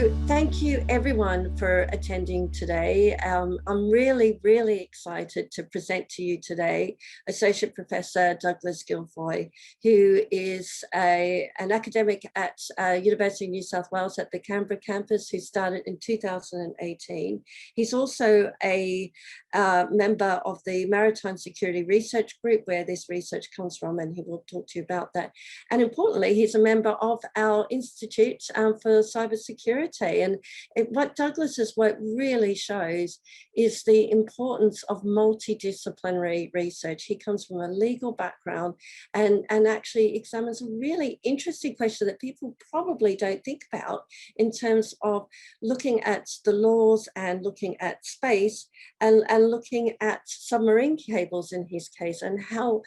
So thank you everyone for attending today. I'm really, really excited to present to you today Associate Professor Douglas Guilfoyle, who is an academic at University of New South Wales at the Canberra campus, who started in 2018. He's also a member of the Maritime Security Research Group, where this research comes from, and he will talk to you about that. And importantly, he's a member of our Institute for Cybersecurity. And what Douglas's work really shows is the importance of multidisciplinary research. He comes from a legal background and actually examines a really interesting question that people probably don't think about in terms of looking at the laws and looking at space and looking at submarine cables in his case, and how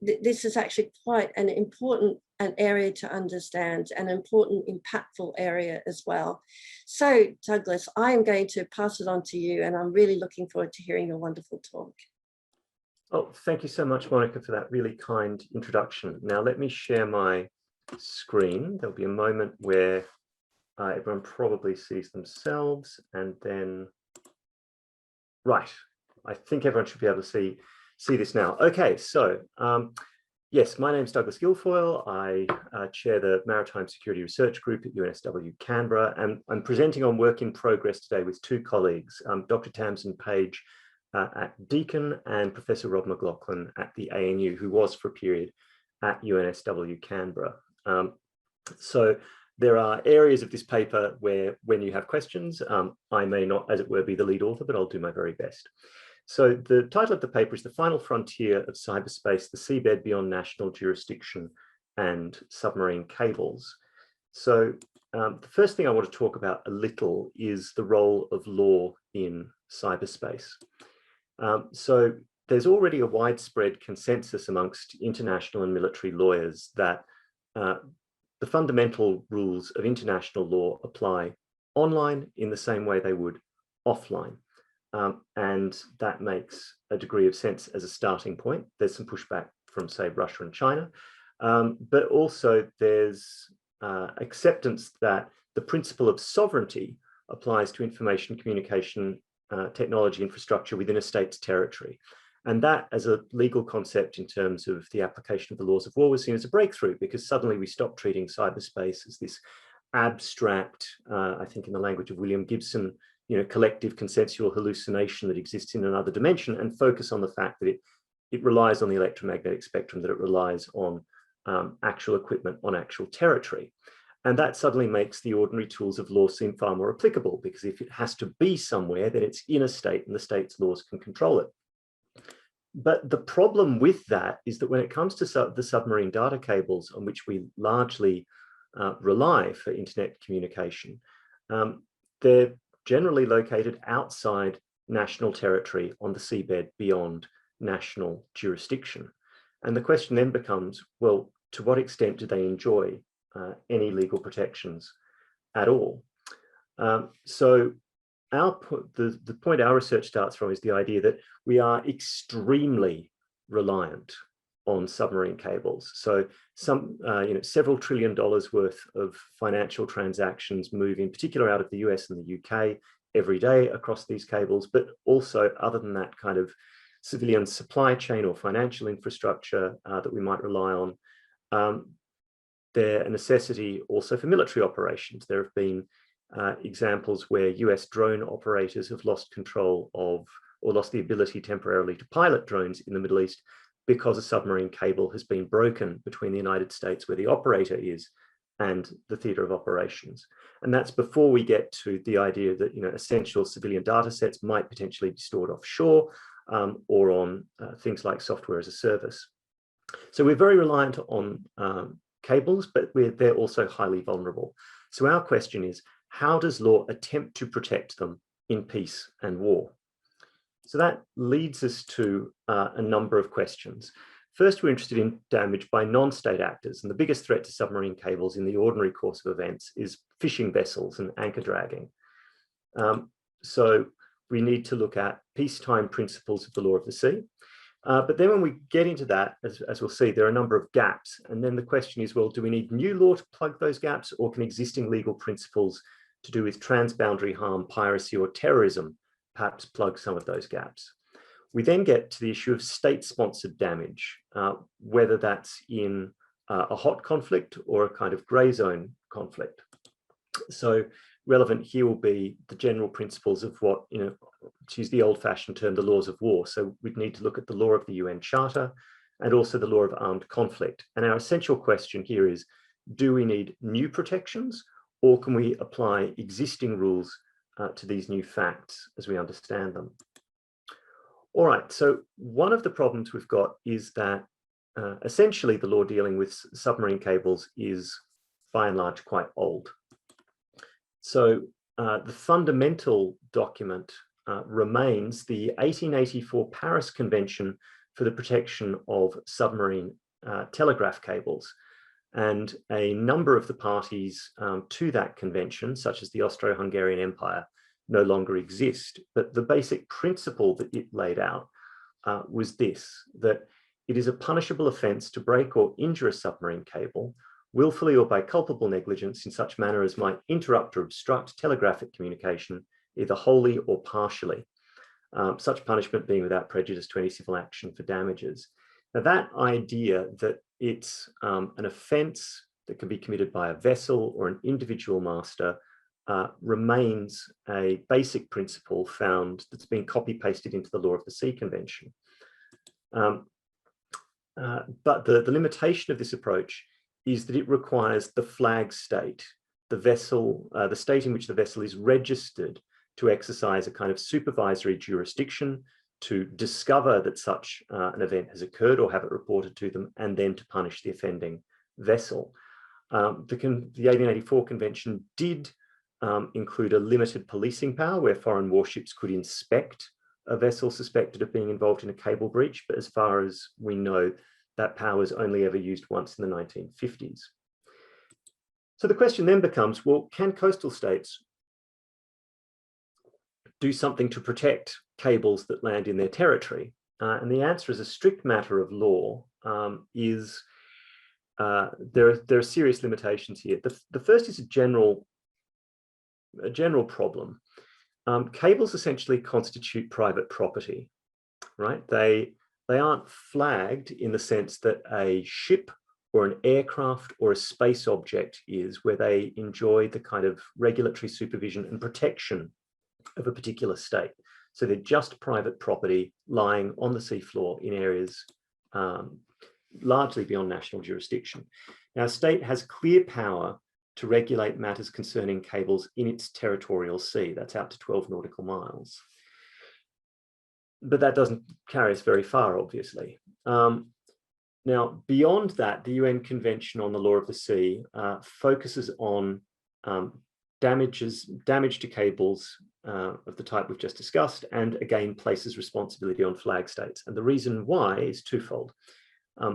this is actually quite an important area to understand, an important, impactful area as well. So, Douglas, I am going to pass it on to you, and I'm really looking forward to hearing your wonderful talk. Oh, thank you so much, Monica, for that really kind introduction. Now, let me share my screen. There'll be a moment where everyone probably sees themselves, and then, right, I think everyone should be able to see this now. Okay, so yes, my name is Douglas Guilfoyle. I chair the Maritime Security Research Group at UNSW Canberra, and I'm presenting on work in progress today with two colleagues, Dr. Tamsin Page at Deakin and Professor Rob McLaughlin at the ANU, who was for a period at UNSW Canberra. So there are areas of this paper where, when you have questions, I may not, as it were, be the lead author, but I'll do my very best. So the title of the paper is The Final Frontier of Cyberspace, the Seabed Beyond National Jurisdiction and Submarine Cables. So the first thing I want to talk about a little is the role of law in cyberspace. So there's already a widespread consensus amongst international and military lawyers that the fundamental rules of international law apply online in the same way they would offline. And that makes a degree of sense as a starting point. There's some pushback from, say, Russia and China, but also there's acceptance that the principle of sovereignty applies to information communication technology infrastructure within a state's territory. And that, as a legal concept in terms of the application of the laws of war, was seen as a breakthrough, because suddenly we stopped treating cyberspace as this abstract, I think in the language of William Gibson, collective consensual hallucination that exists in another dimension, and focus on the fact that it relies on the electromagnetic spectrum, that it relies on actual equipment on actual territory. And that suddenly makes the ordinary tools of law seem far more applicable, because if it has to be somewhere, then it's in a state and the state's laws can control it. But the problem with that is that when it comes to the submarine data cables on which we largely rely for internet communication, they're generally located outside national territory on the seabed beyond national jurisdiction. And the question then becomes, well, to what extent do they enjoy any legal protections at all? So the point our research starts from is the idea that we are extremely reliant on submarine cables. So several $1 trillion worth of financial transactions move in particular out of the US and the UK every day across these cables, but also, other than that, kind of civilian supply chain or financial infrastructure that we might rely on. They're a necessity also for military operations. There have been examples where US drone operators have lost control of, or lost the ability temporarily to pilot drones in the Middle East, because a submarine cable has been broken between the United States, where the operator is, and the theatre of operations. And that's before we get to the idea that essential civilian data sets might potentially be stored offshore or on things like software as a service. So we're very reliant on cables, but they're also highly vulnerable. So our question is, how does law attempt to protect them in peace and war? So that leads us to a number of questions. First, we're interested in damage by non-state actors, and the biggest threat to submarine cables in the ordinary course of events is fishing vessels and anchor dragging. So we need to look at peacetime principles of the law of the sea. But then when we get into that, as we'll see, there are a number of gaps. And then the question is, well, do we need new law to plug those gaps, or can existing legal principles to do with transboundary harm, piracy, or terrorism perhaps plug some of those gaps. We then get to the issue of state-sponsored damage, whether that's in a hot conflict or a kind of grey zone conflict. So relevant here will be the general principles of what, to use the old-fashioned term, the laws of war. So we'd need to look at the law of the UN Charter and also the law of armed conflict. And our essential question here is, do we need new protections, or can we apply existing rules to these new facts as we understand them? All right, so one of the problems we've got is that essentially the law dealing with submarine cables is by and large quite old. So the fundamental document remains the 1884 Paris Convention for the Protection of Submarine Telegraph Cables. And a number of the parties to that convention, such as the Austro-Hungarian Empire, no longer exist. But the basic principle that it laid out was this, that it is a punishable offence to break or injure a submarine cable, willfully or by culpable negligence in such manner as might interrupt or obstruct telegraphic communication, either wholly or partially. Such punishment being without prejudice to any civil action for damages. Now that idea that it's an offence that can be committed by a vessel or an individual master remains a basic principle found that's been copy-pasted into the Law of the Sea Convention. But the limitation of this approach is that it requires the flag state, the vessel, the state in which the vessel is registered, to exercise a kind of supervisory jurisdiction, to discover that such an event has occurred or have it reported to them, and then to punish the offending vessel. The 1884 Convention did include a limited policing power where foreign warships could inspect a vessel suspected of being involved in a cable breach, but as far as we know, that power was only ever used once in the 1950s. So the question then becomes, well, can coastal states do something to protect cables that land in their territory? And the answer, as a strict matter of law, is there are serious limitations here. The first is a general problem. Cables essentially constitute private property, right? They aren't flagged in the sense that a ship or an aircraft or a space object is, where they enjoy the kind of regulatory supervision and protection of a particular state. So they're just private property lying on the seafloor in areas largely beyond national jurisdiction. Now, a state has clear power to regulate matters concerning cables in its territorial sea. That's out to 12 nautical miles. But that doesn't carry us very far, obviously. Now, beyond that, the UN Convention on the Law of the Sea focuses on damage to cables of the type we've just discussed, and again places responsibility on flag states. And the reason why is twofold.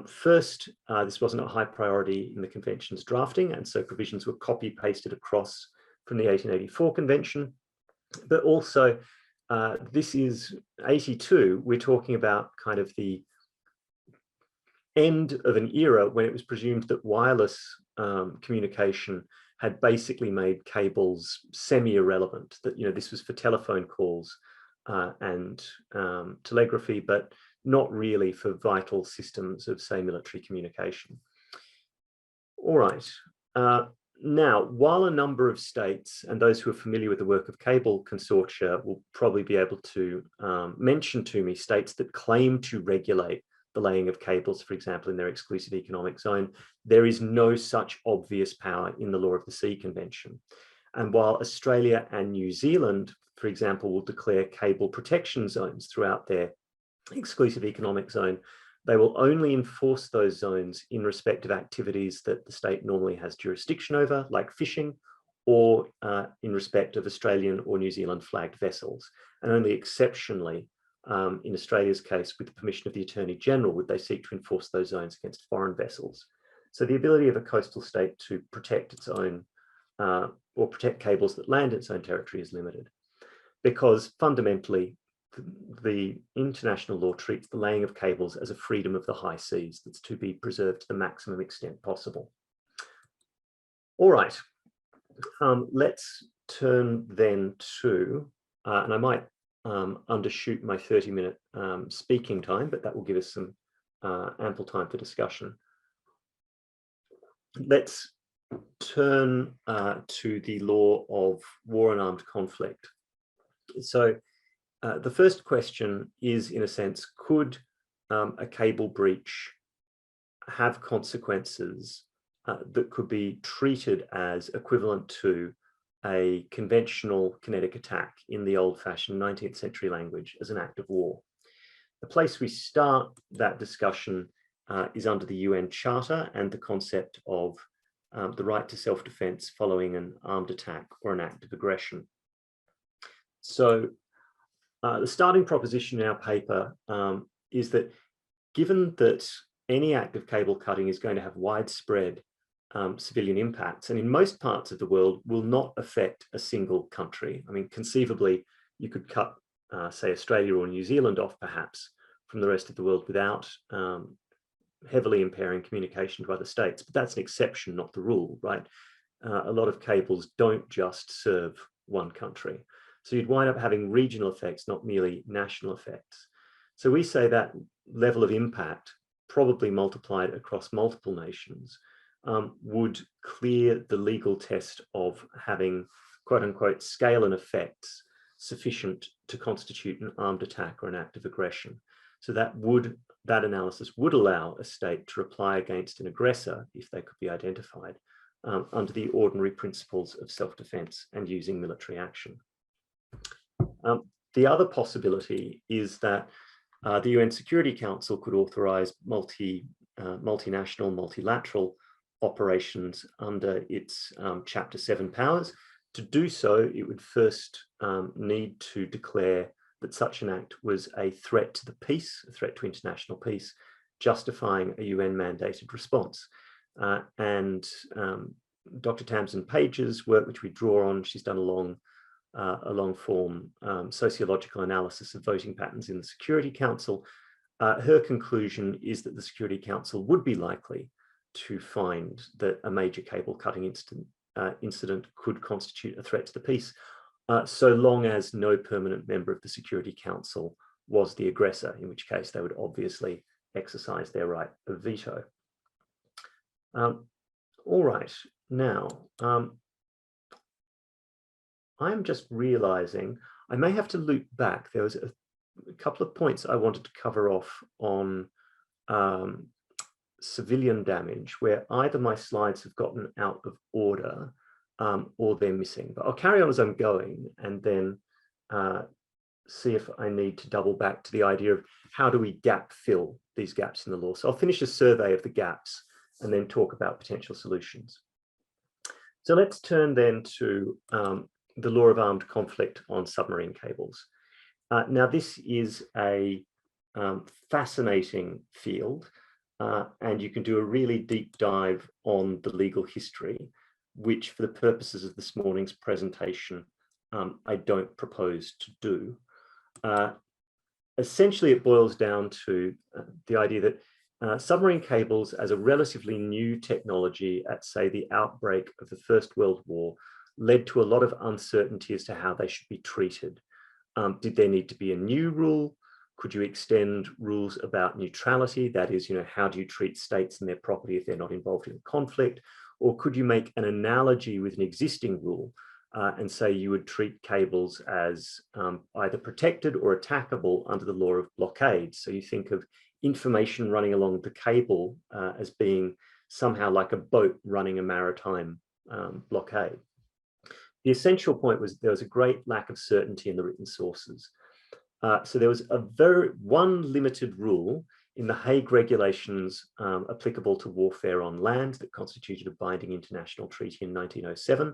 First, this wasn't a high priority in the convention's drafting, and so provisions were copy-pasted across from the 1884 convention. But also, this is 82, we're talking about kind of the end of an era when it was presumed that wireless communication had basically made cables semi-irrelevant, that this was for telephone calls and telegraphy, but not really for vital systems of, say, military communication. All right. Now, while a number of states, and those who are familiar with the work of cable consortia will probably be able to mention to me states that claim to regulate the laying of cables, for example, in their exclusive economic zone, there is no such obvious power in the Law of the Sea Convention. And while Australia and New Zealand, for example, will declare cable protection zones throughout their exclusive economic zone, they will only enforce those zones in respect of activities that the state normally has jurisdiction over, like fishing, or in respect of Australian or New Zealand flagged vessels. And only exceptionally, in Australia's case, with the permission of the Attorney General, would they seek to enforce those zones against foreign vessels. So the ability of a coastal state to protect its own, or protect cables that land in its own territory is limited, because fundamentally, the international law treats the laying of cables as a freedom of the high seas that's to be preserved to the maximum extent possible. All right, let's turn then to, and I might undershoot my 30-minute speaking time, but that will give us some ample time for discussion. Let's turn to the law of war and armed conflict. So the first question is, in a sense, could a cable breach have consequences that could be treated as equivalent to a conventional kinetic attack in the old-fashioned 19th century language as an act of war? The place we start that discussion is under the UN Charter and the concept of the right to self-defense following an armed attack or an act of aggression. So the starting proposition in our paper is that given that any act of cable cutting is going to have widespread civilian impacts, and in most parts of the world will not affect a single country. I mean, conceivably, you could cut, say, Australia or New Zealand off perhaps from the rest of the world without heavily impairing communication to other states, but that's an exception, not the rule, right? A lot of cables don't just serve one country. So you'd wind up having regional effects, not merely national effects. So we say that level of impact, probably multiplied across multiple nations, would clear the legal test of having, quote unquote, scale and effects sufficient to constitute an armed attack or an act of aggression. So that analysis would allow a state to reply against an aggressor, if they could be identified, under the ordinary principles of self-defense and using military action. The other possibility is that the UN Security Council could authorize multinational, multilateral operations under its Chapter 7 powers. To do so, it would first need to declare that such an act was a threat to the peace, a threat to international peace, justifying a UN-mandated response. And Dr. Tamsin Page's work, which we draw on, she's done a long-form sociological analysis of voting patterns in the Security Council. Her conclusion is that the Security Council would be likely to find that a major cable cutting incident could constitute a threat to the peace, so long as no permanent member of the Security Council was the aggressor, in which case they would obviously exercise their right of veto. All right, now, I'm just realizing I may have to loop back. There was a couple of points I wanted to cover off on civilian damage, where either my slides have gotten out of order or they're missing. But I'll carry on as I'm going and then see if I need to double back to the idea of how do we gap fill these gaps in the law. So I'll finish a survey of the gaps and then talk about potential solutions. So let's turn then to the law of armed conflict on submarine cables. Now, this is a fascinating field, and you can do a really deep dive on the legal history, which for the purposes of this morning's presentation, I don't propose to do. Essentially, it boils down to the idea that submarine cables as a relatively new technology at, say, the outbreak of the First World War led to a lot of uncertainty as to how they should be treated. Did there need to be a new rule? Could you extend rules about neutrality? That is, how do you treat states and their property if they're not involved in a conflict? Or could you make an analogy with an existing rule and say you would treat cables as either protected or attackable under the law of blockade? So you think of information running along the cable as being somehow like a boat running a maritime blockade. The essential point was there was a great lack of certainty in the written sources. So there was one limited rule in the Hague regulations applicable to warfare on land that constituted a binding international treaty in 1907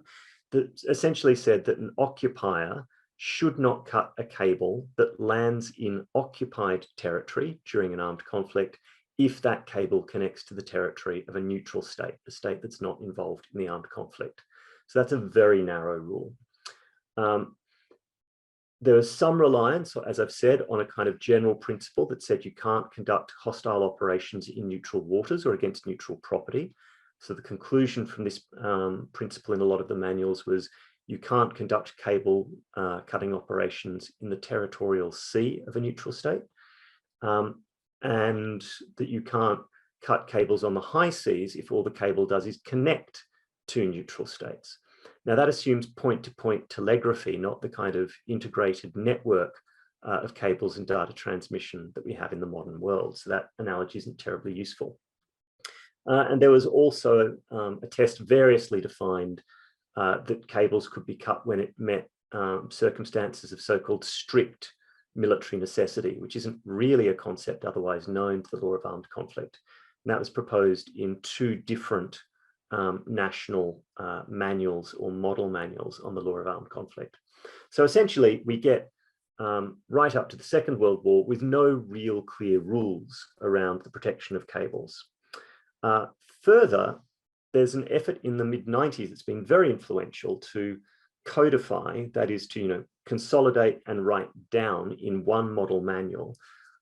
that essentially said that an occupier should not cut a cable that lands in occupied territory during an armed conflict if that cable connects to the territory of a neutral state, a state that's not involved in the armed conflict. So that's a very narrow rule. There was some reliance, as I've said, on a kind of general principle that said you can't conduct hostile operations in neutral waters or against neutral property. So the conclusion from this principle in a lot of the manuals was you can't conduct cable cutting operations in the territorial sea of a neutral state, and that you can't cut cables on the high seas if all the cable does is connect to neutral states. Now that assumes point-to-point telegraphy, not the kind of integrated network of cables and data transmission that we have in the modern world. So that analogy isn't terribly useful. And there was also a test variously defined that cables could be cut when it met circumstances of so-called strict military necessity, which isn't really a concept otherwise known to the law of armed conflict. And that was proposed in 2 different national manuals or model manuals on the law of armed conflict. So essentially, we get right up to the Second World War with no real clear rules around the protection of cables. Further, there's an effort in the mid-90s that's been very influential to codify, that is to consolidate and write down in one model manual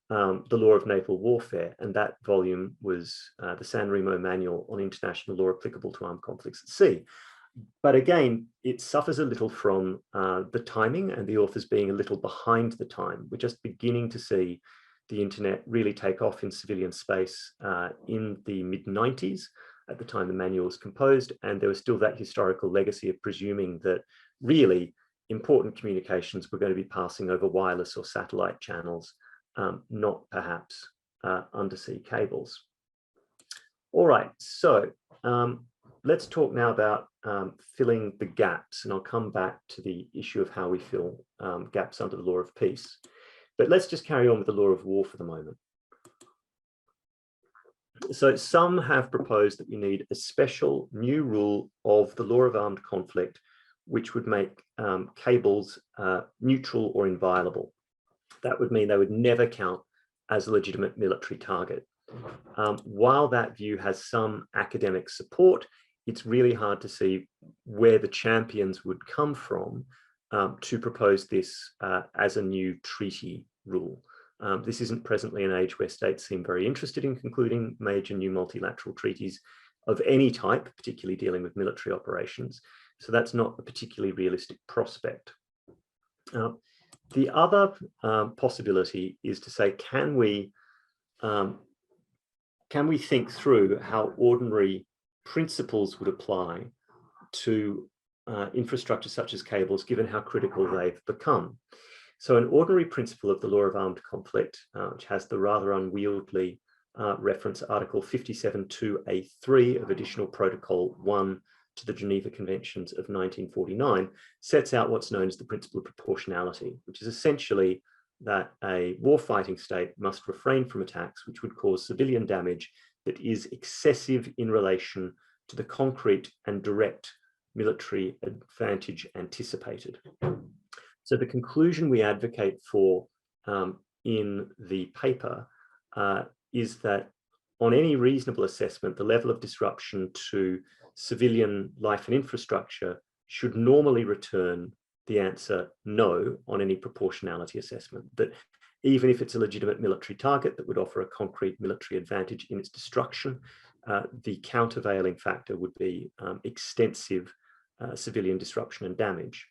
the law of naval warfare, and that volume was the San Remo Manual on International Law Applicable to Armed Conflicts at Sea. But again, it suffers a little from the timing and the authors being a little behind the time. We're just beginning to see the internet really take off in civilian space in the mid-90s, at the time the manual was composed, and there was still that historical legacy of presuming that really important communications were going to be passing over wireless or satellite channels, not perhaps undersea cables. All right, so let's talk now about filling the gaps, and I'll come back to the issue of how we fill gaps under the law of peace. But let's just carry on with the law of war for the moment. So some have proposed that we need a special new rule of the law of armed conflict, which would make cables neutral or inviolable. That would mean they would never count as a legitimate military target. While that view has some academic support, it's really hard to see where the champions would come from to propose this as a new treaty rule. This isn't presently an age where states seem very interested in concluding major new multilateral treaties of any type, particularly dealing with military operations. So that's not a particularly realistic prospect. The other possibility is to say, can we think through how ordinary principles would apply to infrastructure such as cables, given how critical they've become? So an ordinary principle of the law of armed conflict, which has the rather unwieldy reference Article 57.2A3 of Additional Protocol 1 to the Geneva Conventions of 1949, sets out what's known as the principle of proportionality, which is essentially that a warfighting state must refrain from attacks which would cause civilian damage that is excessive in relation to the concrete and direct military advantage anticipated. So the conclusion we advocate for in the paper is that on any reasonable assessment, the level of disruption to civilian life and infrastructure should normally return the answer no on any proportionality assessment. That even if it's a legitimate military target that would offer a concrete military advantage in its destruction, the countervailing factor would be extensive civilian disruption and damage.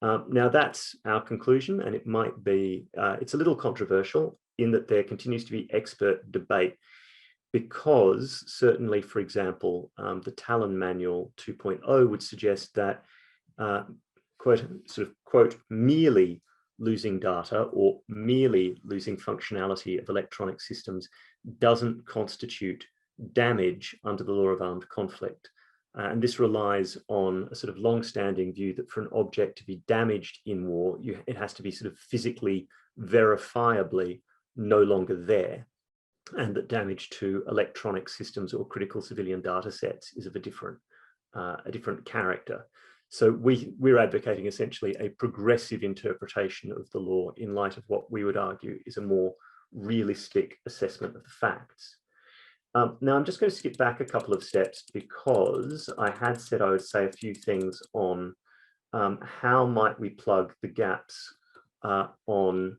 Now that's our conclusion, and it might be, it's a little controversial in that there continues to be expert debate, because certainly, for example, the Talon Manual 2.0 would suggest that quote, merely losing data or merely losing functionality of electronic systems doesn't constitute damage under the law of armed conflict. And this relies on a sort of long-standing view that for an object to be damaged in war, it has to be sort of physically, verifiably no longer there, and that damage to electronic systems or critical civilian data sets is of a different character. So we're advocating essentially a progressive interpretation of the law in light of what we would argue is a more realistic assessment of the facts. Now I'm just going to skip back a couple of steps, because I had said I would say a few things on how might we plug the gaps on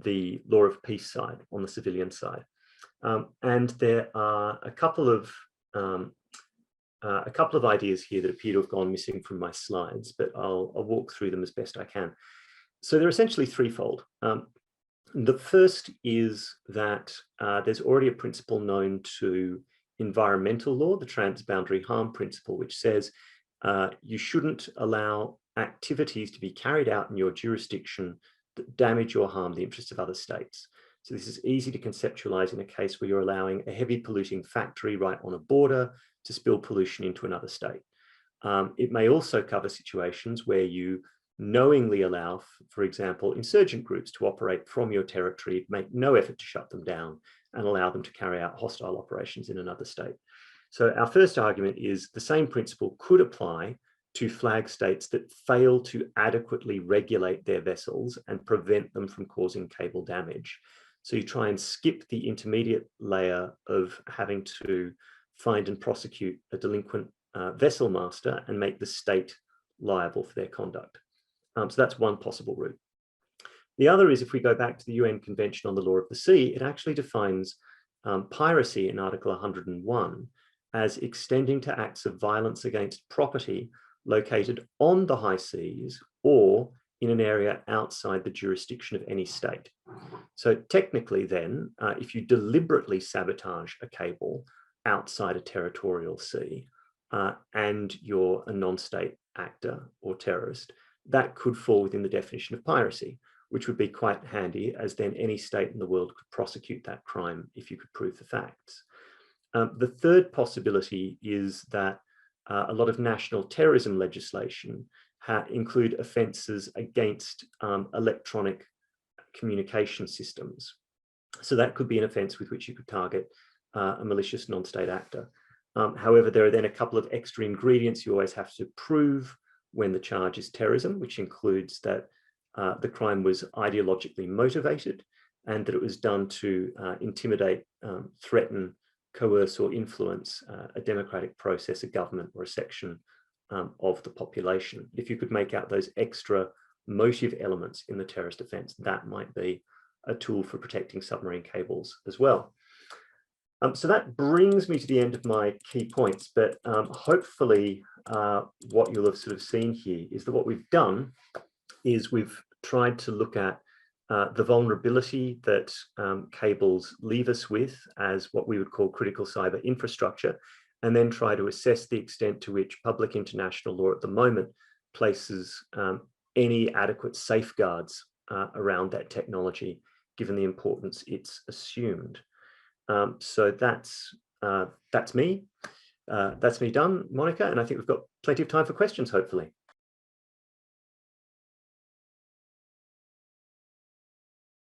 the law of peace side, on the civilian side. And there are a couple of a couple of ideas here that appear to have gone missing from my slides, but I'll walk through them as best I can. So they're essentially threefold. The first is that there's already a principle known to environmental law, the transboundary harm principle, which says you shouldn't allow activities to be carried out in your jurisdiction that damage or harm the interests of other states. So this is easy to conceptualize in a case where you're allowing a heavy polluting factory right on a border to spill pollution into another state. It may also cover situations where you knowingly allow, for example, insurgent groups to operate from your territory, make no effort to shut them down, and allow them to carry out hostile operations in another state. So our first argument is the same principle could apply to flag states that fail to adequately regulate their vessels and prevent them from causing cable damage. So you try and skip the intermediate layer of having to find and prosecute a delinquent vessel master and make the state liable for their conduct. So that's one possible route. The other is, if we go back to the UN Convention on the Law of the Sea, it actually defines piracy in Article 101 as extending to acts of violence against property located on the high seas or in an area outside the jurisdiction of any state. So technically then, if you deliberately sabotage a cable outside a territorial sea and you're a non-state actor or terrorist, that could fall within the definition of piracy, which would be quite handy, as then any state in the world could prosecute that crime if you could prove the facts. The third possibility is that a lot of national terrorism legislation include offences against electronic communication systems. So that could be an offence with which you could target a malicious non-state actor. However, there are then a couple of extra ingredients you always have to prove when the charge is terrorism, which includes that the crime was ideologically motivated and that it was done to intimidate, threaten, coerce or influence a democratic process, a government or a section of the population. If you could make out those extra motive elements in the terrorist offence, that might be a tool for protecting submarine cables as well. So that brings me to the end of my key points, but hopefully what you'll have sort of seen here is that what we've done is we've tried to look at the vulnerability that cables leave us with as what we would call critical cyber infrastructure, and then try to assess the extent to which public international law at the moment places any adequate safeguards around that technology, given the importance it's assumed. So that's me. That's me done, Monica, and I think we've got plenty of time for questions, hopefully.